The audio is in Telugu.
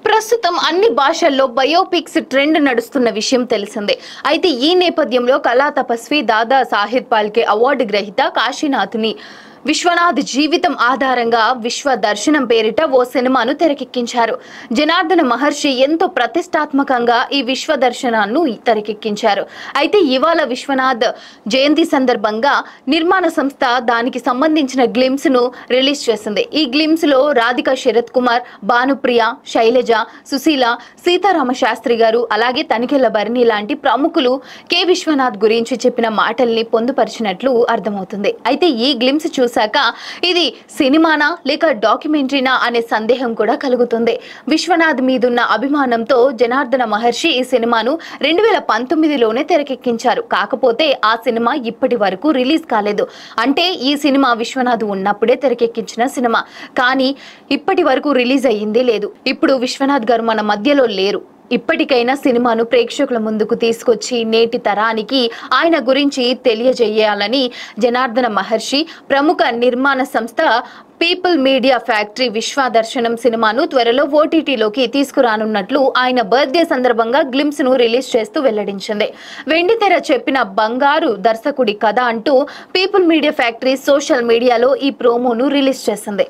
ప్రస్తుతం అన్ని భాషల్లో బయోపిక్స్ ట్రెండ్ నడుస్తున్న విషయం తెలిసిందే. అయితే ఈ నేపథ్యంలో కళా తపస్వి దాదా సాహెబ్ ఫాల్కే అవార్డు గ్రహీత కాశీనాథ్ని విశ్వనాథ్ జీవితం ఆధారంగా విశ్వ దర్శనం పేరిట ఓ సినిమాను తెరకెక్కించారు. జనార్దన మహర్షి ఎంతో ప్రతిష్టాత్మకంగా ఈ విశ్వ దర్శనాన్ని తెరకెక్కించారు. అయితే ఇవాళ విశ్వనాథ్ జయంతి సందర్భంగా నిర్మాణ సంస్థ దానికి సంబంధించిన గ్లిమ్స్ ను రిలీజ్ చేసింది. ఈ గ్లిమ్స్ లో రాధిక శరత్ కుమార్, భానుప్రియ, శైలజ, సుశీల, సీతారామ శాస్త్రి గారు, అలాగే తనికెళ్ల భరణి లాంటి ప్రముఖులు కె విశ్వనాథ్ గురించి చెప్పిన మాటల్ని పొందుపరిచినట్లు అర్థమవుతుంది. అయితే ఈ గ్లిమ్స్ చూసాక ఇది సినిమానా లేక డాక్యుమెంటరీనా అనే సందేహం కూడా కలుగుతుంది. విశ్వనాథ్ మీదున్న అభిమానంతో జనార్దన మహర్షి ఈ సినిమాను 2019లోనే తెరకెక్కించారు. కాకపోతే ఆ సినిమా ఇప్పటి వరకు రిలీజ్ కాలేదు. అంటే ఈ సినిమా విశ్వనాథ్ ఉన్నప్పుడే తెరకెక్కించిన సినిమా, కానీ ఇప్పటి వరకు రిలీజ్ అయ్యింది లేదు. ఇప్పుడు విశ్వనాథ్ గారు మన మధ్యలో లేరు. ఇప్పటికైనా సినిమాను ప్రేక్షకుల ముందుకు తీసుకొచ్చి నేటి తరానికి ఆయన గురించి తెలియజేయాలని జనార్దన మహర్షి ప్రముఖ నిర్మాణ సంస్థ పీపుల్ మీడియా ఫ్యాక్టరీ విశ్వ దర్శనం సినిమాను త్వరలో ఓటీటీలోకి తీసుకురానున్నట్లు ఆయన బర్త్డే సందర్భంగా గ్లిమ్స్ ను రిలీజ్ చేస్తూ వెల్లడించింది. వెండితెర చెప్పిన బంగారు దర్శకుడి కథ అంటూ పీపుల్ మీడియా ఫ్యాక్టరీ సోషల్ మీడియాలో ఈ ప్రోమోను రిలీజ్ చేసింది.